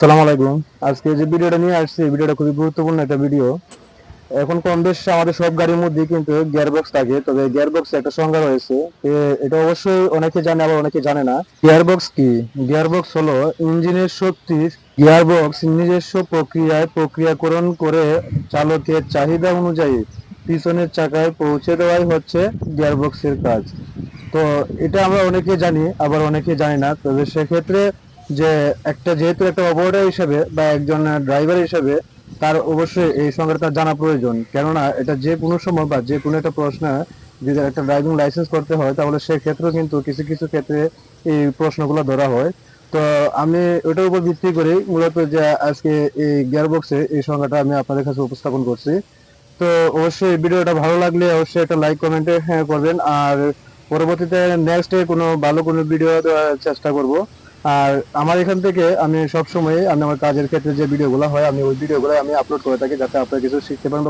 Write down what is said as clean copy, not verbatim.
সালাম আলাইকুম। আজকে যে ভিডিওটা নিয়ে আসছি, এই ভিডিওটা খুবই গুরুত্বপূর্ণ একটা ভিডিও। এখন কম বেশ আমাদের সব গাড়ির মধ্যে কিন্তু গিয়ারবক্স থাকে, তবে গিয়ারবক্স একটা সংজ্ঞা রয়েছে। এটা অবশ্যই অনেকে জানে, আবার অনেকে জানে না। গিয়ারবক্স কি? গিয়ারবক্স হলো ইঞ্জিনের শক্তি গিয়ারবক্স নিজস্ব প্রক্রিয়ায় প্রক্রিয়াকরণ করে চালকের চাহিদা অনুযায়ী পিছনের চাকায় পৌঁছে দেওয়াই হচ্ছে গিয়ারবক্সের কাজ। তো এটা আমরা অনেকে জানি, আবার অনেকে জানি না। তবে সেক্ষেত্রে যে যেহেতু একটা অপারেটর হিসেবে বা একজন ড্রাইভার হিসেবে তার অবশ্যই এই সংজ্ঞাটা জানা প্রয়োজন। কেননা এটা যে কোনো সময় বা যে কোনো একটা প্রশ্ন, যদি একটা ড্রাইভিং লাইসেন্স করতে হয়, তাহলে সেক্ষেত্রেও কিন্তু কিছু কিছু ক্ষেত্রে এই প্রশ্নগুলো ধরা হয়। তো আমি ওটার উপর ভিত্তি করে মূলত যে আজকে এই গিয়ারবক্সে এই সংজ্ঞাটা আমি আপনাদের কাছে উপস্থাপন করছি। তো অবশ্যই ভিডিওটা ভালো লাগলে অবশ্যই একটা লাইক কমেন্টে হ্যাঁ করবেন। আর পরবর্তীতে নেক্সট কোনো ভালো কোনো ভিডিও দেওয়ার চেষ্টা করব। আর আমার এখান থেকে আমি সবসময় আমি আমার কাজের ক্ষেত্রে যে ভিডিওগুলো হয়, আমি ওই ভিডিওগুলো আমি আপলোড করে থাকি, যাতে আপনারা কিছু শিখতে পারেন।